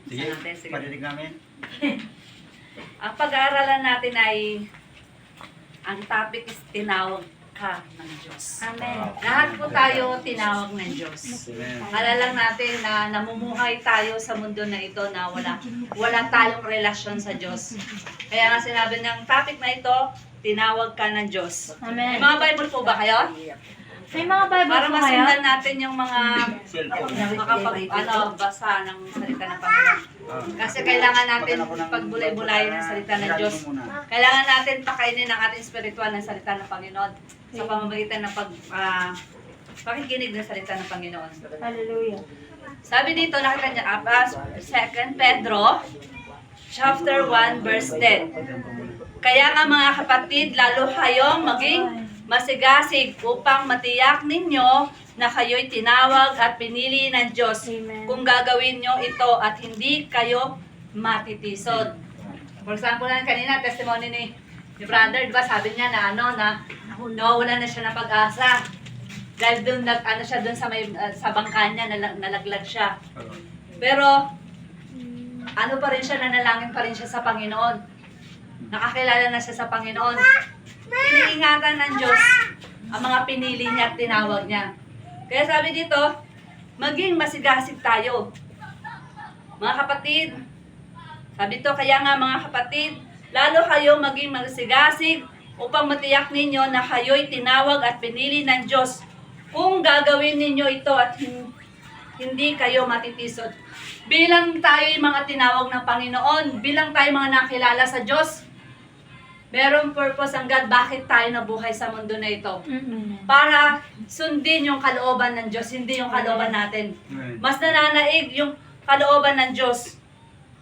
Sige, Sige. parinig namin. Ang pag-aaralan natin ay, ang topic is tinawag ka ng Diyos. Amen. Lahat po tayo tinawag ng Diyos. Amen. Alala lang natin na namumuhay tayo sa mundo na ito na wala tayong relasyon sa Diyos. Kaya nga sinabi ng topic na ito, tinawag ka ng Diyos. May Amen. mga Bible po ba kayo? May mga Bible Para po kayo? masundan natin yung mga basa ng salita ng Panginoon. Kasi kailangan natin pagbulay-bulayin ng salita ng Diyos. Kailangan natin pakainin ang ating spiritual ng salita ng Panginoon sa pamamagitan ng pakikinig ng salita ng Panginoon. Hallelujah. Sabi dito, nakita niya, 2 Pedro, chapter 1, verse 10. Kaya nga mga kapatid, lalo kayong maging masigasig upang matiyak ninyo na kayo'y tinawag at pinili ng Diyos Amen. kung gagawin nyo ito at hindi kayo matitisod. For example, kanina, testimony ni brother, di ba, sabi niya na nawawala na siya ng pag-asa. Dahil doon, siya doon sa bangka niya, nalaglag siya. Pero, pa rin siya, nanalangin pa rin siya sa Panginoon. Nakakilala na siya sa Panginoon. Iniingatan ng Diyos ang mga pinili niya at tinawag niya. Kaya sabi dito, maging masigasig tayo. Mga kapatid, sabi dito, kaya nga mga kapatid, lalo kayo maging masigasig upang matiyak ninyo na kayo'y tinawag at pinili ng Diyos kung gagawin ninyo ito at hindi kayo matitisod. Bilang tayo mga tinawag ng Panginoon, bilang tayo mga nakilala sa Diyos, merong purpose ang God bakit tayo nabuhay sa mundo na ito. Para sundin yung kalooban ng Diyos, hindi yung kalooban natin. Mas nananaig yung kalooban ng Diyos.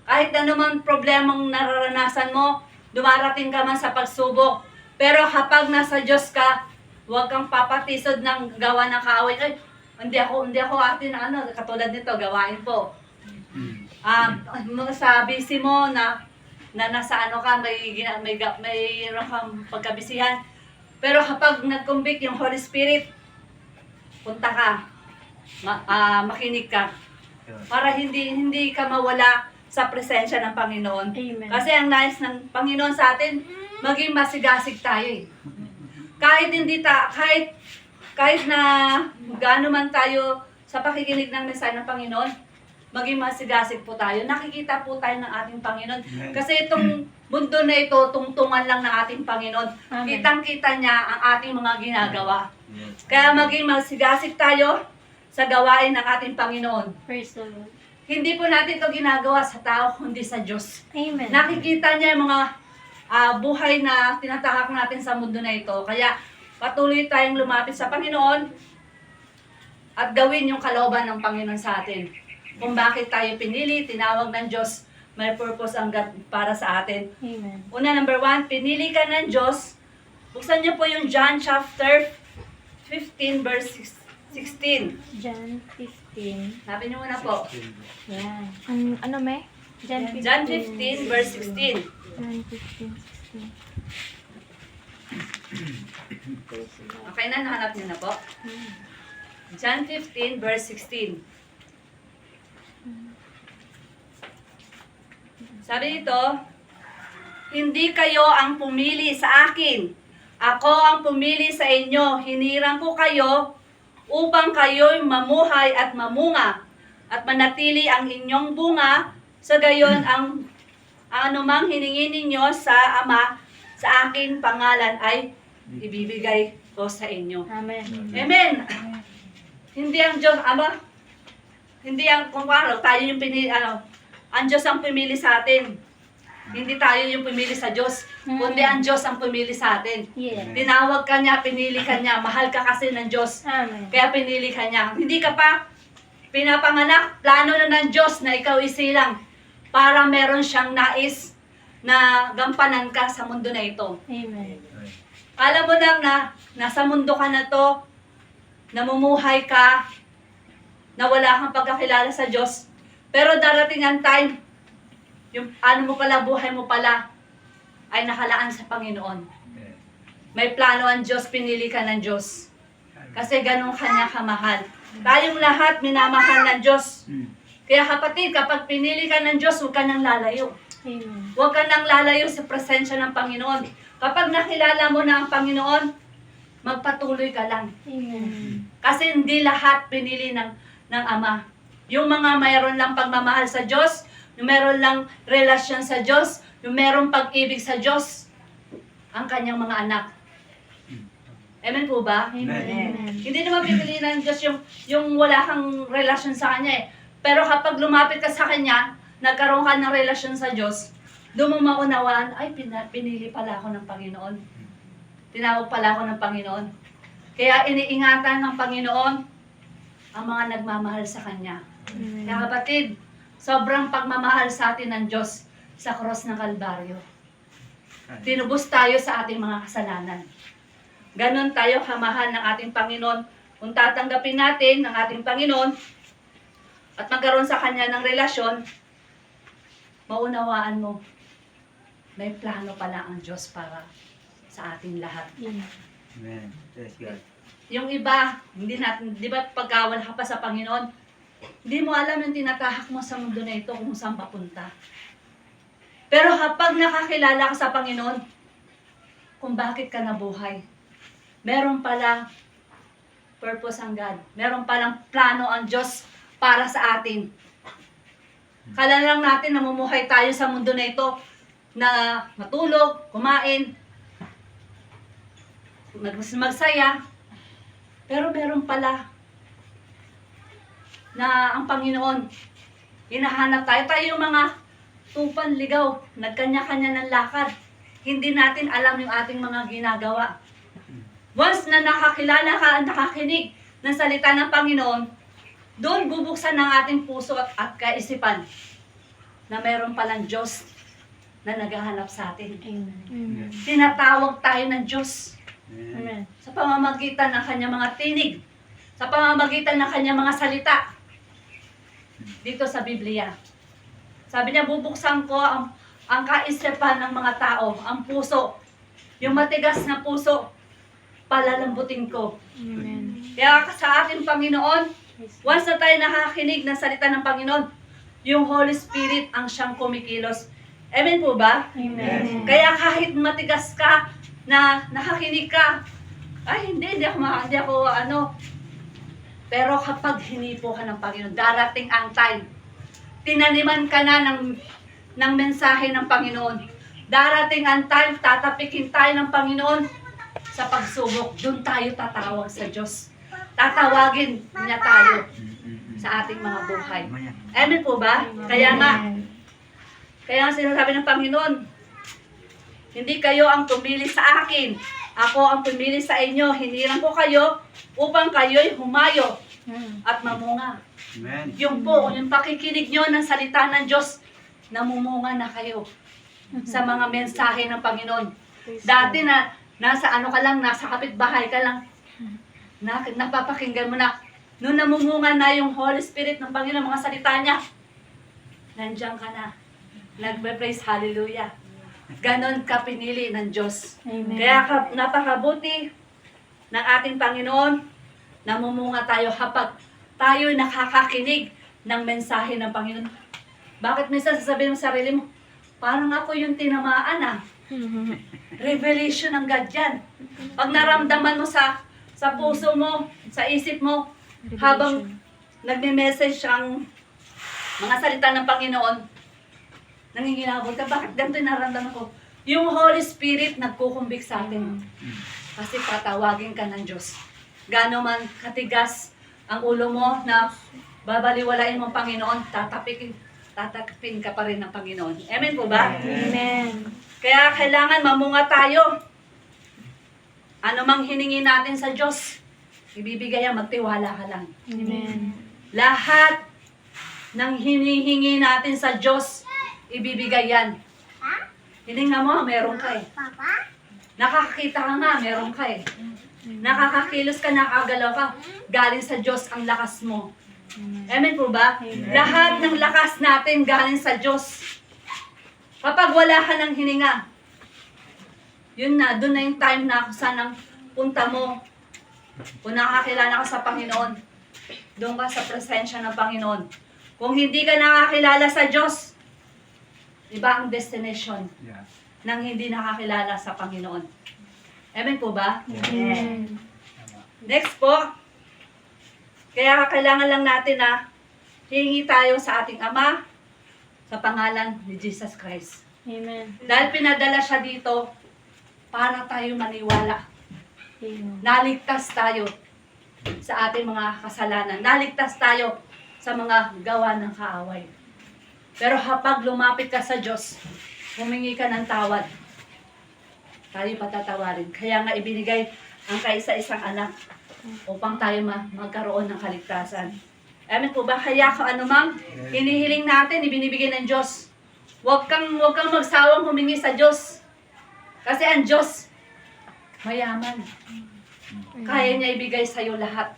Kahit anumang problemang nararanasan mo, dumarating ka man sa pagsubok. Pero kapag nasa Diyos ka, huwag kang papatisod ng gawa ng kaaway. Ay, hindi ako ate na katulad nito, gawain po. Sa busy mo na nasa mayroon kang pagkabisihan. Pero kapag nag-convict yung Holy Spirit, punta ka, makinig ka. Para hindi ka mawala sa presensya ng Panginoon. Amen. Kasi ang nais ng Panginoon sa atin, maging masigasig tayo eh. Kahit na gaano man tayo sa pakikinig ng mensahe ng Panginoon, maging masigasig po tayo. Nakikita po tayo ng ating Panginoon. Kasi itong mundo na ito, tungtungan lang ng ating Panginoon. Amen. Kitang-kita niya ang ating mga ginagawa. Kaya maging masigasig tayo sa gawain ng ating Panginoon. Praise the Lord. Hindi po natin ito ginagawa sa tao, kundi sa Diyos. Amen. Nakikita niya yung mga buhay na tinatahak natin sa mundo na ito. Kaya patuloy tayong lumapit sa Panginoon at gawin yung kalooban ng Panginoon sa atin. Kung bakit tayo pinili, tinawag ng Diyos, may purpose ang God para sa atin. Amen. Una, number 1, pinili ka ng Diyos. Buksan niyo po yung John chapter 15 verse 16. John 15. Sabi niyo muna po. Yan. Ano may? John 15. John 15 verse 16. John 15, 16. Okay na, nahanap niyo na po. John 15 verse 16. Sabi dito, hindi kayo ang pumili sa akin. Ako ang pumili sa inyo. Hinirang ko kayo upang kayo'y mamuhay at mamunga at manatili ang inyong bunga. Sa gayon, ang anumang hiningi ninyo sa Ama, sa akin pangalan ay ibibigay ko sa inyo. Amen. Amen. Hindi ang Diyos, hindi ang kung paano, tayo yung ang Diyos ang pumili sa atin. Hindi tayo yung pumili sa Diyos, kundi ang Diyos ang pumili sa atin. Yeah. Tinawag ka niya, pinili ka niya, mahal ka kasi ng Diyos, Amen. kaya pinili ka niya. Hindi ka pa pinapanganak, plano na ng Diyos na ikaw isilang para meron siyang nais na gampanan ka sa mundo na ito. Amen. Alam mo lang na nasa mundo ka na to, namumuhay ka, na wala kang pagkakilala sa Diyos, pero darating ang time, yung mo pala, buhay mo pala, ay nakalaan sa Panginoon. May plano ang Diyos, pinili ka ng Diyos. Kasi ganun kanya kamahal. Tayong lahat minamahal ng Diyos. Kaya kapatid, kapag pinili ka ng Diyos, huwag ka nang lalayo. Amen. Huwag ka nang lalayo sa presensya ng Panginoon. Kapag nakilala mo na ang Panginoon, magpatuloy ka lang. Amen. Kasi hindi lahat pinili ng Ama. Yung mga mayroon lang pagmamahal sa Diyos, yung mayroon lang relasyon sa Diyos, yung mayroon pag-ibig sa Diyos, ang kanyang mga anak. Amen po ba? Amen. Hindi naman pipili ng Diyos yung wala kang relasyon sa Kanya eh. Pero kapag lumapit ka sa Kanya, nagkaroon ka ng relasyon sa Diyos, doon mo maunawaan, ay, pinili pala ako ng Panginoon. Tinawag pala ako ng Panginoon. Kaya iniingatan ng Panginoon ang mga nagmamahal sa Kanya. Amen. Kaya kapatid, sobrang pagmamahal sa atin ng Diyos sa cross ng Kalbaryo. Tinubos tayo sa ating mga kasalanan. Ganon tayo kamahal ng ating Panginoon. Kung tatanggapin natin ng ating Panginoon at magkaroon sa Kanya ng relasyon, maunawaan mo, may plano pala ang Diyos para sa ating lahat. Amen. Praise God. Yung iba, hindi natin, di ba pagka wala ka pa sa Panginoon, hindi mo alam yung tinatahak mo sa mundo na ito kung saan papunta. Pero kapag nakakilala ka sa Panginoon, kung bakit ka nabuhay, meron pala purpose ang God. Meron palang plano ang Diyos para sa atin. Kala lang natin namumuhay tayo sa mundo na ito na matulog, kumain, magsaya. Pero meron pala na ang Panginoon, hinahanap tayo. Tayo yung mga tupan ligaw, nagkanya-kanya ng lakad. Hindi natin alam yung ating mga ginagawa. Once na nakakilala ka at nakakinig ng salita ng Panginoon, doon bubuksan ng ating puso at kaisipan na mayroon palang Diyos na naghahanap sa atin. Amen. Tinatawag tayo ng Diyos Amen. Amen. sa pamamagitan ng kanyang mga tinig, sa pamamagitan ng kanyang mga salita dito sa Biblia. Sabi niya, bubuksan ko ang kaisipan ng mga tao, ang puso, yung matigas na puso, palalambutin ko. Amen. Kaya sa ating Panginoon, once na tayo nakakinig ng salita ng Panginoon, yung Holy Spirit ang siyang kumikilos. Amen po ba? Amen. Kaya kahit matigas ka, na nakakinig ka, ay hindi ako Pero kapag hinipo ka ng Panginoon, darating ang time, tinaniman ka na ng mensahe ng Panginoon. Darating ang time, tatapikin tayo ng Panginoon sa pagsubok. Doon tayo tatawag sa Diyos. Tatawagin niya tayo sa ating mga buhay. Amen po ba? Kaya nga sinasabi ng Panginoon, hindi kayo ang tumili sa akin. Ako ang tumili sa inyo. Hiniram ko kayo upang kayo'y humayo at mamunga. Amen. Yung pakikinig nyo ng salita ng Diyos, namumunga na kayo sa mga mensahe ng Panginoon. Dati nasa kapitbahay ka lang, napapakinggan mo na. Noon namumunga na yung Holy Spirit ng Panginoon, mga salita niya, nandiyan ka na. Nagbe-praise hallelujah. Ganon ka pinili ng Diyos. Amen. Kaya napakabuti ng ating Panginoon, namumunga tayo kapag tayo nakakakinig ng mensahe ng Panginoon. Bakit minsan sasabihin mo sa sarili mo, parang ako yung tinamaan Revelation ng God yan. Pag naramdaman mo sa puso mo, sa isip mo, habang nagme-message ang mga salita ng Panginoon, nanginginabot ka, bakit ganito yung naramdaman ko? Yung Holy Spirit nagkukumbik sa atin. Kasi tatawagin ka ng Diyos. Gano'n man katigas ang ulo mo na babaliwalain mo ang Panginoon, tatapin ka pa rin ng Panginoon. Amen po ba? Amen. Kaya kailangan mamunga tayo. Ano mang hiningi natin sa Diyos, ibibigay yan, magtiwala ka lang. Amen. Lahat ng hinihingi natin sa Diyos, ibibigay yan. Hininga mo, meron ka eh. Nakakakita ka nga, meron ka eh. Nakakakilos ka, nakagalaw ka. Galing sa Diyos ang lakas mo. Amen po ba? Lahat ng lakas natin galing sa Diyos. Kapag wala ka ng hininga, yun na, doon na yung time na kung saan ang punta mo. Kung nakakilala ka sa Panginoon, doon ka sa presensya ng Panginoon. Kung hindi ka nakakilala sa Diyos, iba ang destination Yeah. ng hindi nakakilala sa Panginoon. Amen po ba? Amen. Tama. Next po, kaya kailangan lang natin na hihingi tayo sa ating Ama sa pangalan ni Jesus Christ. Amen. Dahil pinadala siya dito para tayo maniwala. Amen. Naligtas tayo sa ating mga kasalanan. Naligtas tayo sa mga gawa ng kaaway. Pero kapag lumapit ka sa Diyos, humingi ka ng tawad, tayo patatawarin. Kaya nga ibinigay ang kaisa-isang anak upang tayo magkaroon ng kaligtasan. Amen po ba? Kaya kung anumang hinihiling natin, ibinibigay ng Diyos. Huwag kang magsawang humingi sa Diyos. Kasi ang Diyos, mayaman. Kaya niya ibigay sa'yo lahat.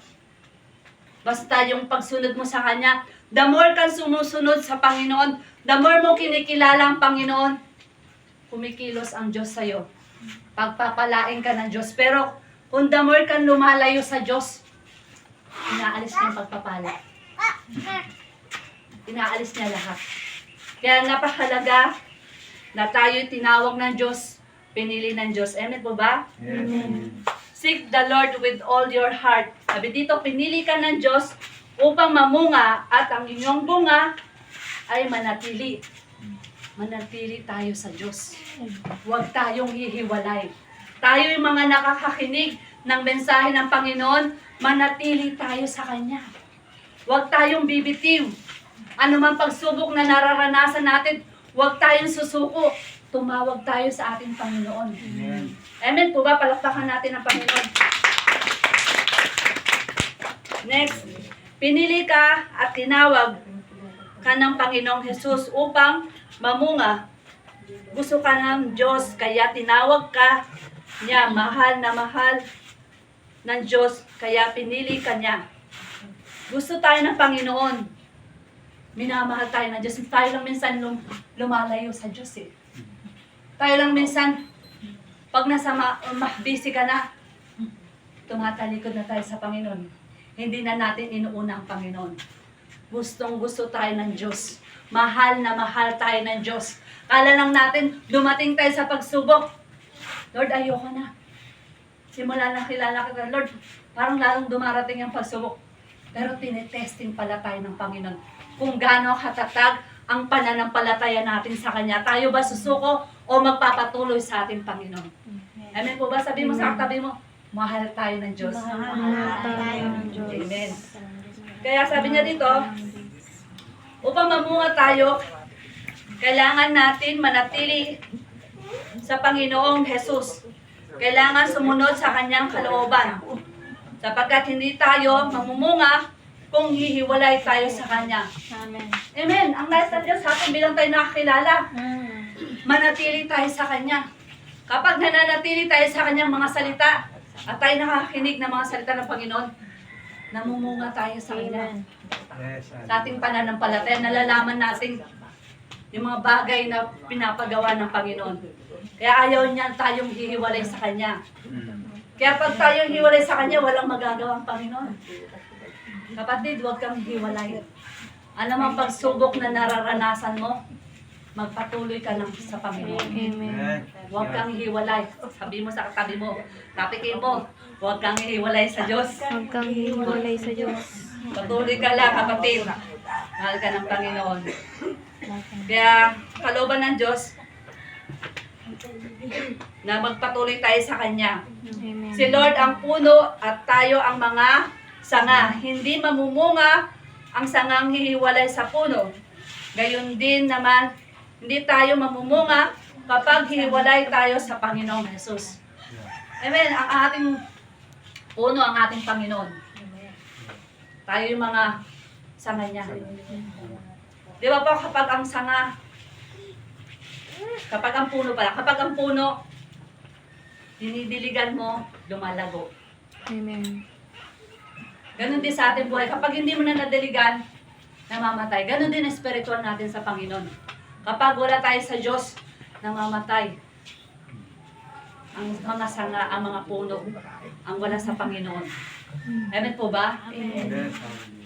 Basta yung pagsunod mo sa Kanya, the more kang sumusunod sa Panginoon, the more mo kinikilala ang Panginoon, kumikilos ang Diyos sa'yo. Pagpapalain ka ng Diyos. Pero kung the more kang lumalayo sa Diyos, inaalis niya ang pagpapala. Inaalis niya lahat. Kaya napakalaga na tayo'y tinawag ng Diyos, pinili ng Diyos. Amen po ba? Yes. Amen. Seek the Lord with all your heart. Sabi dito, pinili ka ng Diyos upang mamunga at ang inyong bunga ay manatili. Manatili tayo sa Diyos. Huwag tayong hihiwalay. Tayo yung mga nakakakinig ng mensahe ng Panginoon, manatili tayo sa Kanya. Huwag tayong bibitiw. Ano man pagsubok na nararanasan natin, huwag tayong susuko. Tumawag tayo sa ating Panginoon. Amen. Amen po ba? Palakpakan natin ang Panginoon. Next, pinili ka at tinawag ka ng Panginoong Jesus upang mamunga. Gusto ka ng Diyos, kaya tinawag ka niya. Mahal na mahal ng Diyos, kaya pinili ka niya. Gusto tayo ng Panginoon. Minamahal tayo ng Diyos. Tayo lang minsan lumalayo sa Diyos eh. Tayo lang minsan, pag nasa busy ka na, tumatalikod na tayo sa Panginoon. Hindi na natin inuuna ang Panginoon. Gustong gusto tayo ng Diyos. Mahal na mahal tayo ng Diyos. Kala lang natin, dumating tayo sa pagsubok. Lord, ayoko na. Simula na kilala kita, Lord, parang lalong dumarating ang pagsubok. Pero tinetesting pala tayo ng Panginoon. Kung gaano katatag ang pananampalataya natin sa Kanya. Tayo ba susuko o magpapatuloy sa ating Panginoon? Amen po ba? Sabi mo sa katabi mo, mahal tayo ng Diyos. Mahal tayo ng Diyos. Amen. Kaya sabi niya dito, upang mamunga tayo, kailangan natin manatili sa Panginoong Jesus. Kailangan sumunod sa Kanyang kalooban. Sapagkat hindi tayo mamumunga kung hihiwalay tayo sa Kanya. Amen. Amen. Ang nais ng Diyos sa atin bilang tayo nakakilala, manatili tayo sa Kanya. Kapag nananatili tayo sa Kanyang mga salita, at tayo nakakakinig ng mga salita ng Panginoon, namumunga tayo sa Kanya. Amen. Yes. Sa ating pananampalataya, nalalaman natin yung mga bagay na pinapagawa ng Panginoon. Kaya ayaw niya tayong hihiwalay sa Kanya. Kaya pag tayong hiwalay sa Kanya, walang magagawa ang Panginoon. Kapatid, huwag kang hiwalay. Ano mang pagsubok na nararanasan mo, magpatuloy ka lang sa Panginoon. Amen. Huwag kang hiwalay. Sabi mo sa katabi mo, tapikin mo, huwag kang hiwalay sa Diyos. Huwag kang hiwalay sa Diyos. Patuloy ka lang, kapatid. Mahal ka ng Panginoon. Kaya, kalooban ng Diyos, na magpatuloy tayo sa Kanya. Amen. Si Lord ang puno at tayo ang mga sanga. Hindi mamumunga ang sangang hihiwalay sa puno. Gayon din naman, hindi tayo mamumunga kapag hihiwalay tayo sa Panginoong Jesus. Amen. Ang ating puno, ang ating Panginoon. Tayo yung mga sanga niya. Di ba po kapag ang sanga, kapag ang puno pala, kapag ang puno, dinidiligan mo, lumalago. Amen. Ganon din sa ating buhay. Kapag hindi mo na nadiligan, namamatay. Ganon din ang spiritual natin sa Panginoon. Kapag wala tayo sa Diyos, namamatay. Ang mga sanga, ang mga puno, ang wala sa Panginoon. Amen po ba? Amen. Yes.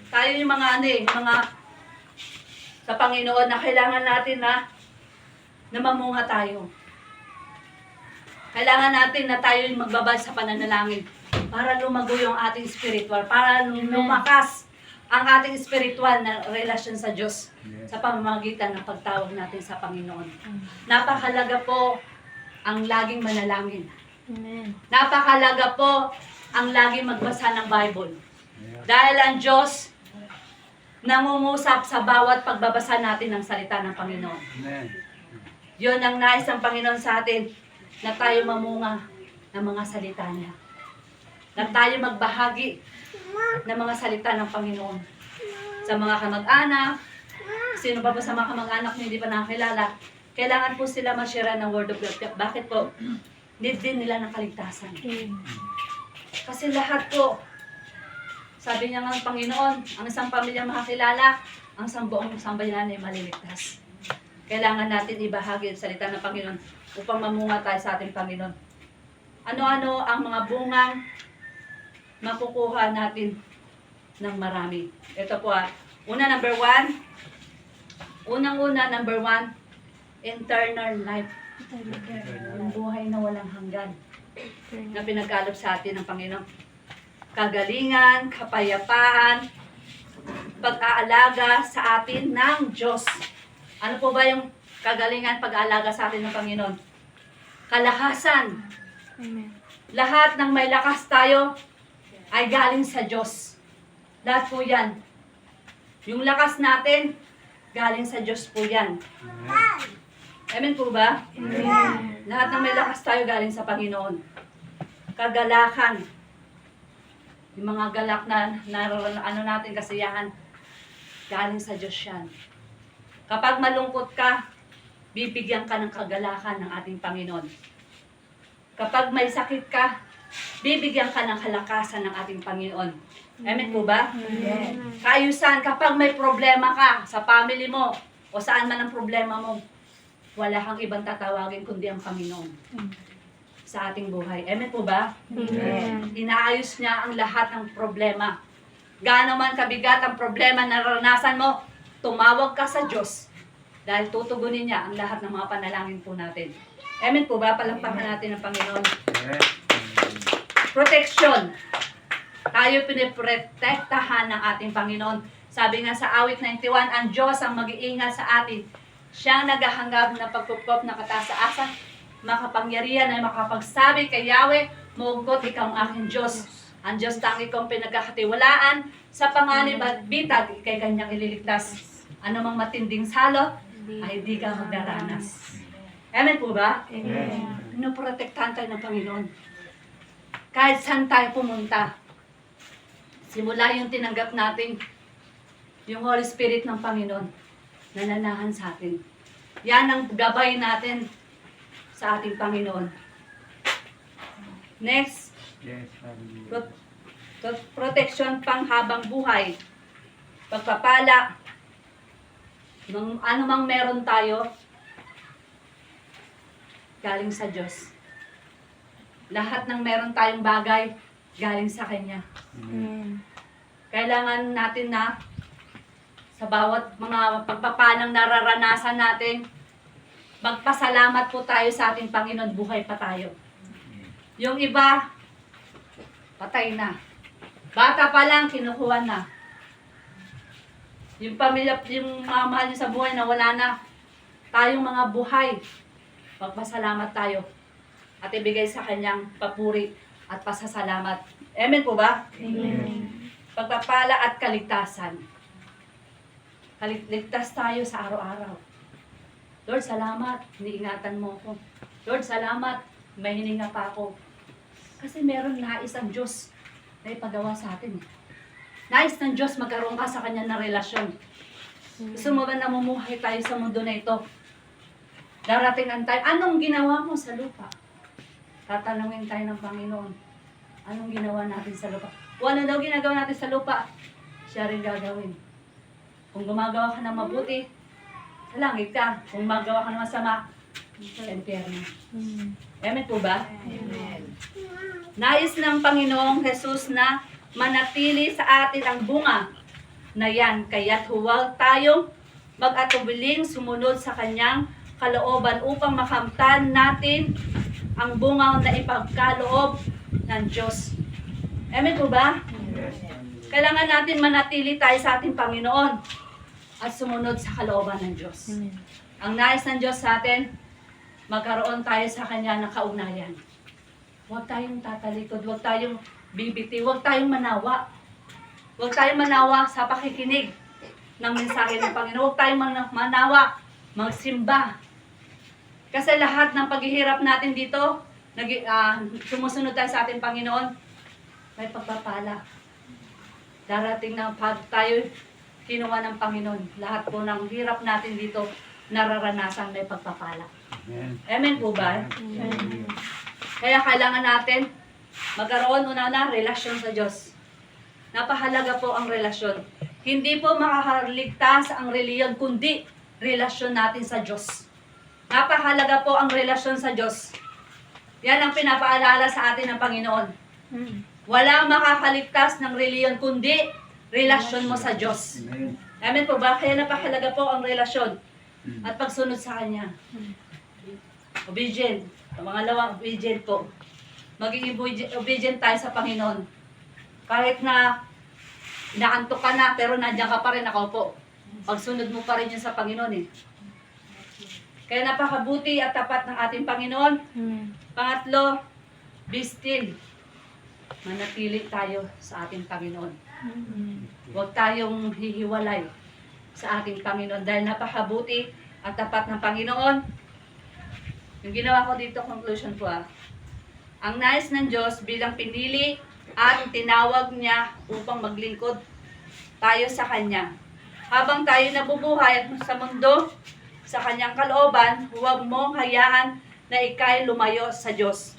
Tayo yung mga mga sa Panginoon na kailangan natin na mamunga tayo. Kailangan natin na tayo yung magbabad sa pananalangin para lumago yung ating spiritual, para lumakas ang ating spiritual na relasyon sa Diyos sa pamamagitan ng pagtawag natin sa Panginoon. Napakahalaga po ang laging manalangin. Amen. Napakahalaga po ang laging magbasa ng Bible. Dahil ang Diyos nangungusap sa bawat pagbabasa natin ng salita ng Panginoon. Amen. Yun ang nais ng Panginoon sa atin, na tayo mamunga ng mga salita niya. Na tayo magbahagi ng mga salita ng Panginoon. Sa mga kamag-anak, sino pa po sa mga kamag-anak na hindi pa nakakilala, kailangan po sila ma-share ng Word of God. Bakit po? Need din nila ng kaligtasan. Kasi lahat po, sabi niya nga ng Panginoon, ang isang pamilyang makakilala, ang isang buong sambayanan ay maliligtas. Kailangan natin ibahagi ang salita ng Panginoon upang mamunga tayo sa ating Panginoon. Ano-ano ang mga bungang makukuha natin ng marami? Ito po number 1. Unang-una, number 1, eternal life. Ang buhay na walang hanggan na pinagkaloob sa atin ng Panginoon. Kagalingan, kapayapaan, pag-aalaga sa atin ng Diyos. Ano po ba yung kagalingan, pag-aalaga sa atin ng Panginoon? Kalakasan. Amen. Lahat ng may lakas tayo ay galing sa Diyos. Lahat po yan. Yung lakas natin, galing sa Diyos po yan. Amen po ba? Amen. Lahat ng may lakas tayo galing sa Panginoon. Kagalakan. Yung mga galak na ano natin, kasiyahan, galing sa Diyos yan. Kapag malungkot ka, bibigyan ka ng kagalakan ng ating Panginoon. Kapag may sakit ka, bibigyan ka ng kalakasan ng ating Panginoon. Amen po ba? Amen. Kaayusan, kapag may problema ka sa family mo, o saan man ang problema mo, wala kang ibang tatawagin kundi ang Panginoon sa ating buhay. Amen po ba? Amen. Inaayos niya ang lahat ng problema. Gaano man kabigat ang problema na naranasan mo, tumawag ka sa Diyos dahil tutugunin niya ang lahat ng mga panalangin po natin. Amen po ba? Palampakan natin ang Panginoon. Amen. Protection. Tayo piniprotektahan ng ating Panginoon. Sabi nga sa awit 91, ang Diyos ang mag-iingat sa atin. Siyang naghahanggap na pagkupkop na kataas-asan, makapangyarihan ay makapagsabi kay Yahweh, mugot ikaw ang aking Diyos. Ang Diyos tangi kong pinagkakatiwalaan sa panganib at bitag, ikay kanyang ililigtas. Ano mang matinding salot, ay di ka magdaranas. Amen po ba? Amen. Pinoprotektahan tayo ng Panginoon. Kahit saan tayo pumunta, simula yung tinanggap natin, yung Holy Spirit ng Panginoon, nananahan sa atin. Yan ang gabay natin sa ating Panginoon. Next, Yes, hallelujah. protection panghabang buhay. Pagpapala, ano mang meron tayo, galing sa Diyos. Lahat ng meron tayong bagay, galing sa Kanya. Amen. Kailangan natin na sa bawat mga pagpapalang nararanasan natin, magpasalamat po tayo sa ating Panginoon, buhay pa tayo. Yung iba, patay na. Bata pa lang, kinukuha na. Yung pamilya, yung mga mahal niyo sa buhay na wala na, tayong mga buhay, magpasalamat tayo at ibigay sa Kanyang papuri at pasasalamat. Amen po ba? Amen. Pagpapala at kaligtasan. Ligtas tayo sa araw-araw. Lord, salamat, iniingatan mo ako. Lord, salamat, may hininga pa ako. Kasi meron nais ang Diyos na ipagawa sa atin. Nais ng Diyos magkaroon ka sa Kanya na relasyon. Gusto mo ba namumuhay tayo sa mundo na ito? Darating ang time, anong ginawa mo sa lupa? Tatanungin tayo ng Panginoon, anong ginawa natin sa lupa? O ano daw ginagawa natin sa lupa? Siya rin gagawin. Kung gumagawa ka ng mabuti, sa langit ka. Kung magawa ka ng masama, sa impyerno. Amen po ba? Amen. Nais ng Panginoong Jesus na manatili sa atin ang bunga na yan. Kaya't huwag tayong mag-atubiling sumunod sa kanyang kalooban upang makamtan natin ang bunga na ipagkaloob ng Diyos. Amen po ba? Yes. Kailangan natin manatili tayo sa ating Panginoon at sumunod sa kalooban ng Diyos. Amen. Ang nais ng Diyos sa atin, magkaroon tayo sa Kanya ng kaugnayan. Huwag tayong tatalikod, huwag tayong bibiti, huwag tayong manawa. Huwag tayong manawa sa pakikinig ng mensahe ng Panginoon. Huwag tayong manawa, magsimba. Kasi lahat ng paghihirap natin dito, sumusunod tayo sa ating Panginoon, may pagpapala. Darating na pag tayo kinuha ng Panginoon, lahat po ng hirap natin dito, nararanasan may pagpapala. Amen. Amen po ba? Amen. Kaya kailangan natin magkaroon una relasyon sa Diyos. Napahalaga po ang relasyon. Hindi po makakaligtas ang reliyon, kundi relasyon natin sa Diyos. Napahalaga po ang relasyon sa Diyos. Yan ang pinapaalala sa atin ng Panginoon. Walang makakaligtas ng reliyon, kundi relasyon mo sa Diyos. Amen. Amen po ba? Kaya napahalaga po ang relasyon at pagsunod sa Kanya. Obedient. Ang mga lawa, obedient po. Maging obedient tayo sa Panginoon. Kahit na inaantok ka na, pero nandiyan ka pa rin, nakaupo. Pagsunod mo pa rin yun sa Panginoon eh. Kaya napakabuti at tapat ng ating Panginoon. Pangatlo, be still. Manatili tayo sa ating Panginoon. Huwag tayong hihiwalay sa ating Panginoon dahil napakabuti at tapat ng Panginoon. Yung ginawa ko dito, conclusion po Ang nais ng Diyos bilang pinili at tinawag niya upang maglingkod tayo sa Kanya. Habang tayo nabubuhay at sa mundo, sa Kanyang kalooban, huwag mong hayaan na ikay lumayo sa Diyos.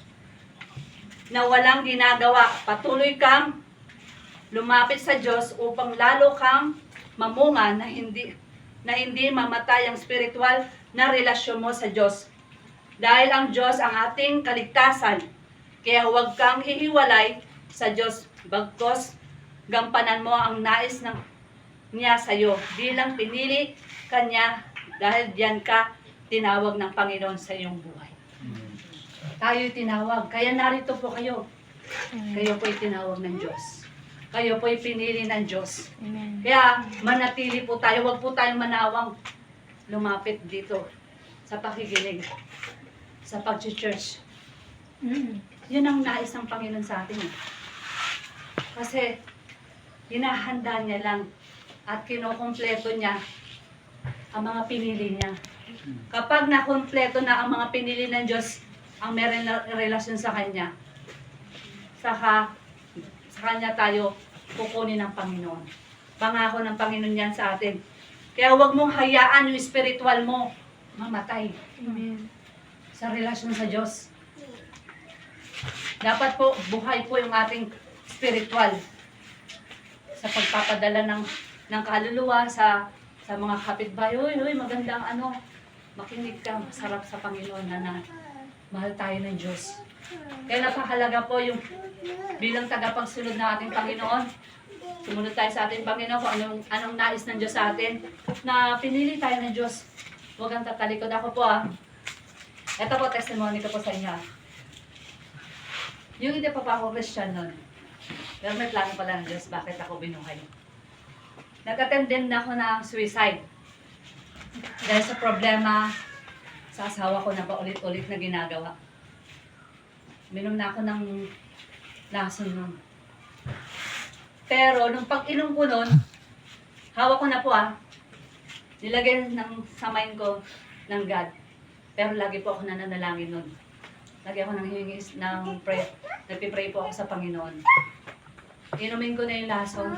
Na walang ginagawa, patuloy kang lumapit sa Diyos upang lalo kang mamunga na hindi mamatay ang spiritual na relasyon mo sa Diyos. Dahil ang Diyos ang ating kaligtasan, kaya huwag kang hihiwalay sa Diyos, bagkos gampanan mo ang nais niya sa iyo bilang pinili Kanya dahil diyan ka tinawag ng Panginoon sa iyong buhay. Tayo'y tinawag, kaya narito po kayo. Kayo po'y tinawag ng Diyos. Kayo po'y pinili ng Diyos. Kaya manatili po tayo, huwag po tayong manawang lumapit dito sa pakikinig, sa pag-church. Yun ang nais ng Panginoon sa atin. Kasi hinahanda niya lang at kinukumpleto niya ang mga pinili niya. Kapag nakumpleto na ang mga pinili ng Diyos, ang meron na relasyon sa Kanya, sa Kanya tayo kukunin ng Panginoon. Pangako ng Panginoon yan sa atin. Kaya huwag mong hayaan yung spiritual mo mamatay sa relasyon sa Diyos. Dapat po, buhay po yung ating spiritual sa pagpapadala ng kaluluwa sa mga kapitbahay. Uy, magandang makinig ka, masarap sa Panginoon na mahal tayo ng Diyos. Kaya napakalaga po yung bilang tagapagsunod ng ating Panginoon. Sumunod tayo sa ating Panginoon kung anong nais ng Diyos sa atin. Na pinili tayo ng Diyos. Huwag kang tatalikod. Ako po Ito po, testimony ko po sa inyo. Yung hindi pa ako Christian nun. Pero may plano pala ng Diyos bakit ako binuhay. Nag-attempt din na ako ng suicide. Dahil sa problema sa asawa ko na paulit-ulit na ginagawa. Minom na ako ng lason nun. Pero nung pag-inom ko nun, hawak ko na po nilagay sa mind ko ng God. Pero lagi po ako nananalangin nun. Lagi ako nang hihingi ng prayer. Nagpipray po ako sa Panginoon. Inumin ko na yung lason.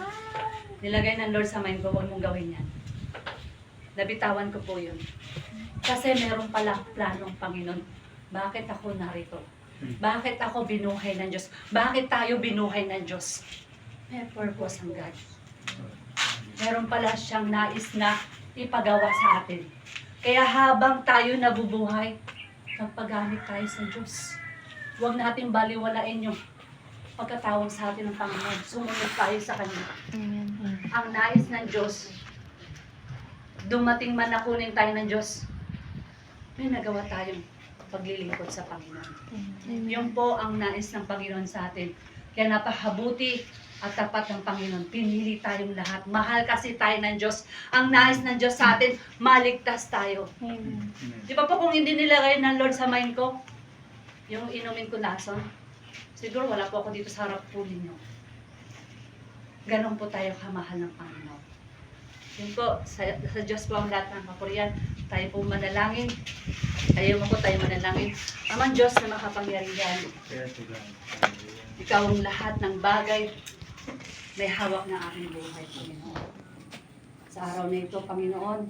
Nilagay ng Lord sa mind ko, huwag mong gawin yan. Nabitawan ko po yun. Kasi meron pala planong Panginoon. Bakit ako narito? Bakit ako binuhay ng Diyos? Bakit tayo binuhay ng Diyos? May purpose ang God. Meron pala siyang nais na ipagawa sa atin. Kaya habang tayo nabubuhay, magpagamit tayo sa Diyos. Huwag natin baliwalain yung pagkatawag sa atin ng Panginoon. Sumunod tayo sa Kanya. Ang nais ng Diyos, dumating man na kunin tayo ng Diyos, may nagawa tayong paglilingkod sa Panginoon. Amen. Yun po ang nais ng Panginoon sa atin. Kaya napakabuti at tapat ng Panginoon. Pinili tayong lahat. Mahal kasi tayo ng Diyos. Ang nais ng Diyos sa atin, maligtas tayo. Amen. Di ba po kung hindi nilagay ng Lord sa mind ko, yung inumin ko lason, siguro wala po ako dito sa harap po ninyo. Ganon po tayo kamahal ng Panginoon. Yun po, sa Diyos po ang lahat ng kapurihan. Tayo po manalangin. Ayaw mo po tayo manalangin. Amang Diyos na makapangyarihan. Kaya to God. Ikaw ang lahat ng bagay may hawak ng aking buhay, Panginoon. Sa araw na ito, Panginoon,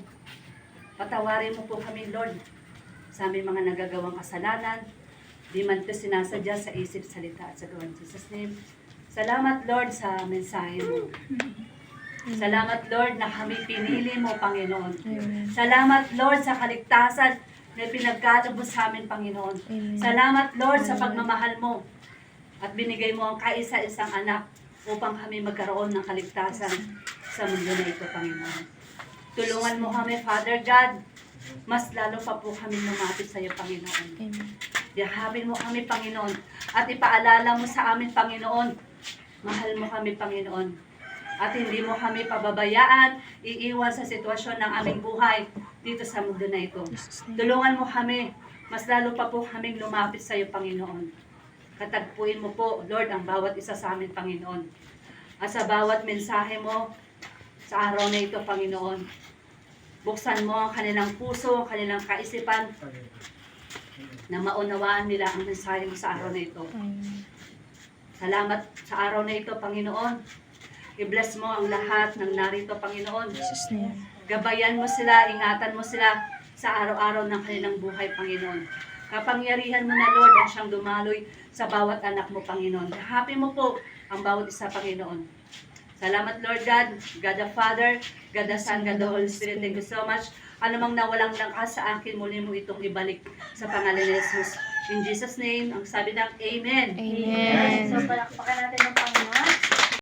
patawarin mo po kami, Lord, sa aming mga nagagawang kasalanan. Di man ito sinasadya sa isip, salita at sa gawa ng Jesus' name. Salamat, Lord, sa mensahe mo. Salamat, Lord, na kami pinili mo, Panginoon. Amen. Salamat, Lord, sa kaligtasan na pinagkatubos sa amin, Panginoon. Amen. Salamat, Lord, sa pagmamahal mo. At binigay mo ang kaisa-isang anak upang kami magkaroon ng kaligtasan sa mundo na ito, Panginoon. Tulungan mo kami, Father God. Mas lalo pa po kami lumapit sa iyo, Panginoon. Amen. Yakapin mo kami, Panginoon. At ipaalala mo sa amin, Panginoon. Mahal mo kami, Panginoon. At hindi mo kami pababayaan, iiwan sa sitwasyon ng aming buhay dito sa mundo na ito. Jesus' name. Tulungan mo kami. Mas lalo pa po kaming lumapit sa iyo, Panginoon. Katagpuin mo po, Lord, ang bawat isa sa amin, Panginoon. At sa bawat mensahe mo sa araw na ito, Panginoon, buksan mo ang kanilang puso, ang kanilang kaisipan, na maunawaan nila ang mensahe mo sa araw na ito. Amen. Salamat sa araw na ito, Panginoon. I-bless mo ang lahat ng narito, Panginoon. Jesus' name. Gabayan mo sila, ingatan mo sila sa araw-araw ng kanilang buhay, Panginoon. Kapangyarihan mo na, Lord, ang siyang dumaloy sa bawat anak mo, Panginoon. Happy mo po ang bawat isa, Panginoon. Salamat, Lord God, God the Father, God the Son, God the Holy Spirit. Thank you so much. Anumang nawalang langkas sa akin, muli mo itong ibalik sa pangalan ni Jesus. In Jesus' name, ang sabi ng Amen. Amen. So, palakpakan natin ng Panginoon.